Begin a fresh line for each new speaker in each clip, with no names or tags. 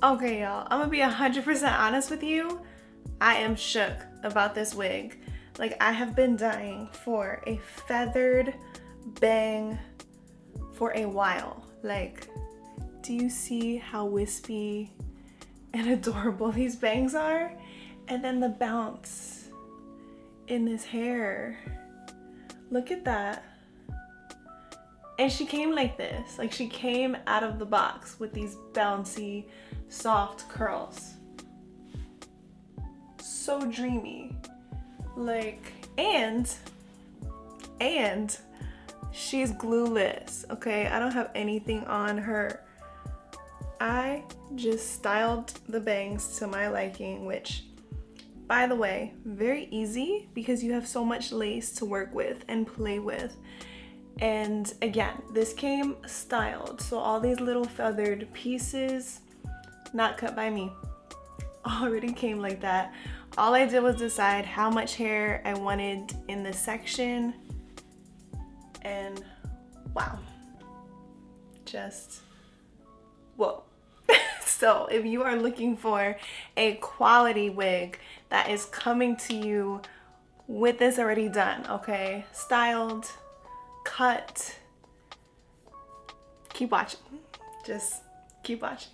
Okay, y'all, I'm gonna be 100% honest with you. I am shook about this wig. Like, I have been dying for a feathered bang for a while. Like, do you see how wispy and adorable these bangs are? And then the bounce in this hair. Look at that. And she came like this. Like, she came out of the box with these bouncy, soft curls. So dreamy. Like, and she's glueless, okay? I don't have anything on her. I just styled the bangs to my liking, which, by the way, very easy because you have so much lace to work with and play with. And again, this came styled, so all these little feathered pieces, not cut by me, already came like that. All I did was decide how much hair I wanted in this section, and wow, just whoa. So if you are looking for a quality wig that is coming to you with this already done, okay, styled, cut, keep watching. Just keep watching.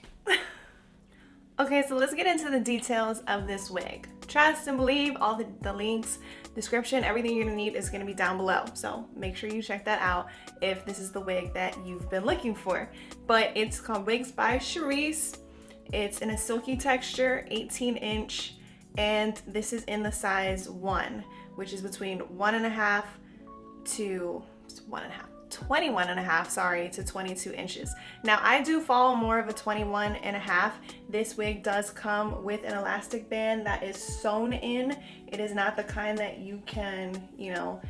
Okay, so let's get into the details of this wig. Trust and believe, all the links, description, everything you're gonna need is gonna be down below. So make sure you check that out if this is the wig that you've been looking for. But it's called Wigs by Charisse. It's in a silky texture, 18-inch, and this is in the size 1, which is between 1.5 to 21.5, sorry, to 22 inches. Now I do follow more of a 21.5. This wig does come with an elastic band that is sewn in. It is not the kind that you can, you know,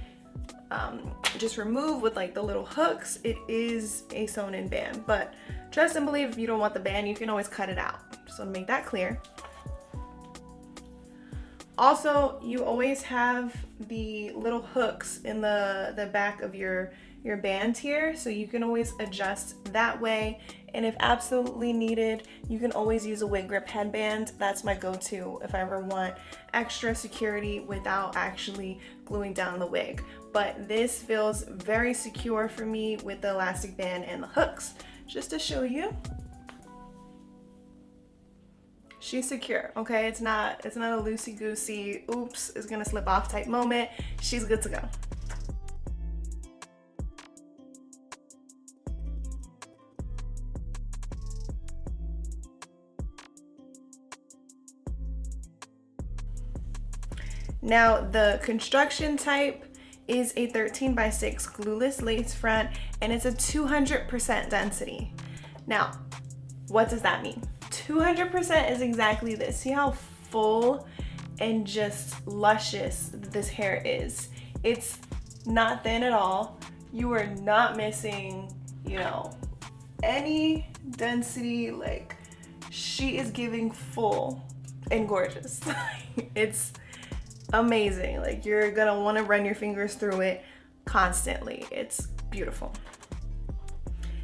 just remove with like the little hooks. It is a sewn in band, but trust and believe, if you don't want the band, you can always cut it out. So to make that clear. Also, you always have the little hooks in the back of your band here, so you can always adjust that way. And if absolutely needed, you can always use a wig grip headband. That's my go-to if I ever want extra security without actually gluing down the wig. But this feels very secure for me with the elastic band and the hooks. Just to show you, she's secure, okay? It's not a loosey-goosey, oops, it's gonna slip off type moment. She's good to go. Now, the construction type is a 13x6 glueless lace front, and it's a 200% density. Now, what does that mean? 200% is exactly this. See how full and just luscious this hair is. It's not thin at all. You are not missing, you know, any density. Like, she is giving full and gorgeous. It's amazing. Like, you're gonna want to run your fingers through it constantly. It's beautiful.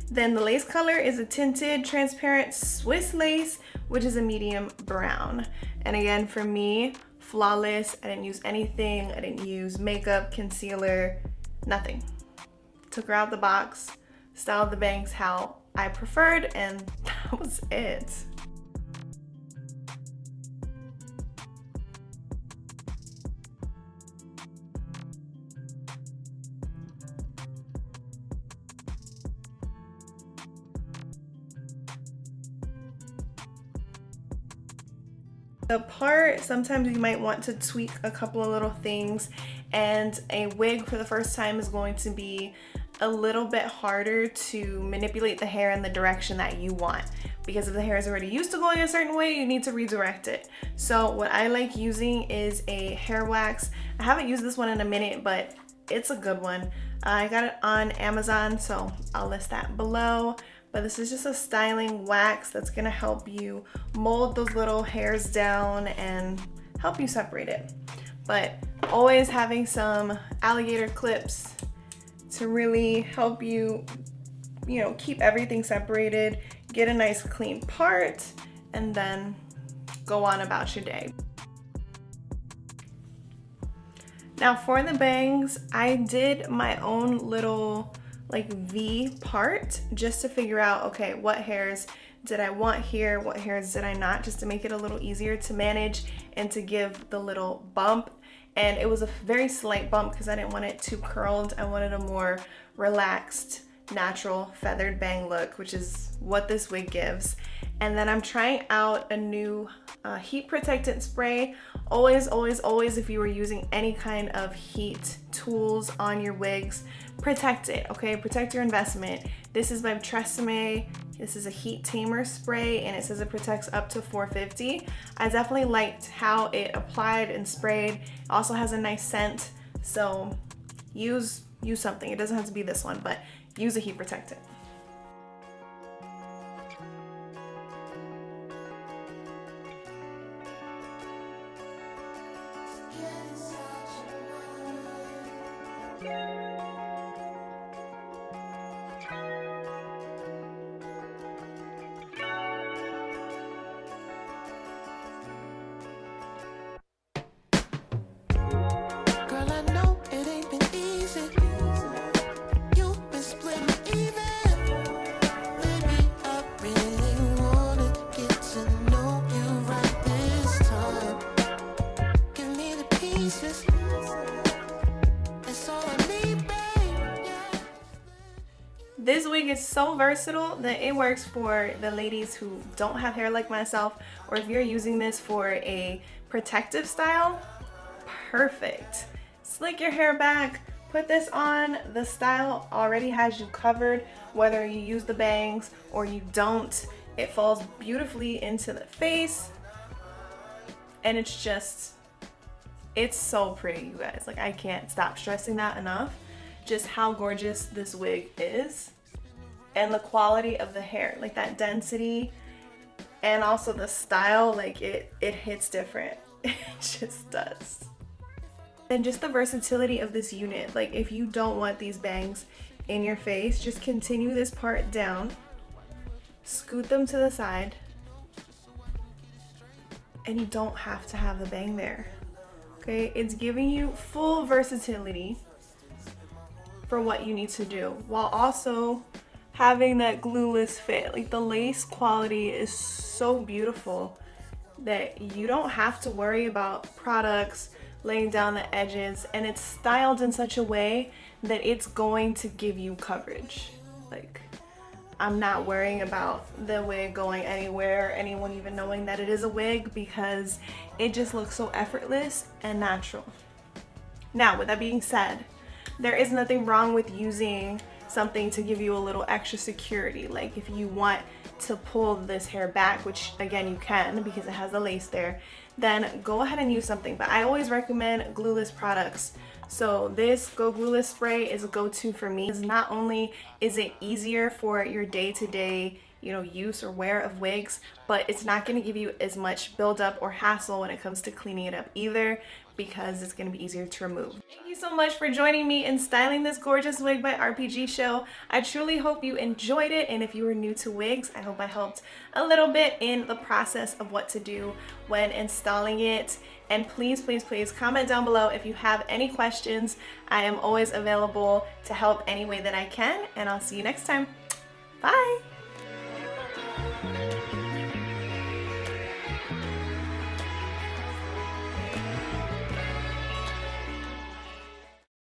Then the lace color is a tinted transparent Swiss lace, which is a medium brown. And again, for me, flawless. I didn't use anything. I didn't use makeup, concealer, nothing. Took her out the box, styled the bangs how I preferred, and that was it. The part, sometimes you might want to tweak a couple of little things, and a wig for the first time is going to be a little bit harder to manipulate the hair in the direction that you want, because if the hair is already used to going a certain way, you need to redirect it. So what I like using is a hair wax. I haven't used this one in a minute, but it's a good one. I got it on Amazon, so I'll list that below. But this is just a styling wax that's gonna help you mold those little hairs down and help you separate it. But always having some alligator clips to really help you, you know, keep everything separated, get a nice clean part, and then go on about your day. Now for the bangs, I did my own little like V part just to figure out, okay, what hairs did I want here, what hairs did I not, just to make it a little easier to manage and to give the little bump. And it was a very slight bump because I didn't want it too curled. I wanted a more relaxed, natural feathered bang look, which is what this wig gives. And then I'm trying out a new heat protectant spray. Always, always, always, if you were using any kind of heat tools on your wigs, protect it, okay? Protect your investment. This is by Tresemme. This is a heat tamer spray, and it says it protects up to 450. I definitely liked how it applied and sprayed. It also has a nice scent, so use something. It doesn't have to be this one, but use a heat protectant. This wig is so versatile that it works for the ladies who don't have hair like myself, or if you're using this for a protective style, perfect. Slick your hair back, put this on. The style already has you covered, whether you use the bangs or you don't. It falls beautifully into the face, and it's so pretty, you guys. Like, I can't stop stressing that enough, just how gorgeous this wig is. And the quality of the hair, like that density, and also the style, like it hits different. It just does. And just the versatility of this unit. Like, if you don't want these bangs in your face, just continue this part down, scoot them to the side, and you don't have to have the bang there. Okay, it's giving you full versatility for what you need to do, while also having that glueless fit. Like, the lace quality is so beautiful that you don't have to worry about products laying down the edges, and it's styled in such a way that it's going to give you coverage. Like, I'm not worrying about the wig going anywhere, anyone even knowing that it is a wig, because it just looks so effortless and natural. Now, with that being said, there is nothing wrong with using something to give you a little extra security. Like, if you want to pull this hair back, which again you can because it has the lace there, then go ahead and use something. But I always recommend glueless products. So this Go Glueless spray is a go-to for me. Not only is it easier for your day-to-day use or wear of wigs, but it's not going to give you as much buildup or hassle when it comes to cleaning it up either, because it's going to be easier to remove. Thank you so much for joining me in styling this gorgeous wig by Rpgshow. I truly hope you enjoyed it, and if you are new to wigs, I hope I helped a little bit in the process of what to do when installing it. And please, please, please comment down below if you have any questions. I am always available to help any way that I can, and I'll see you next time. Bye!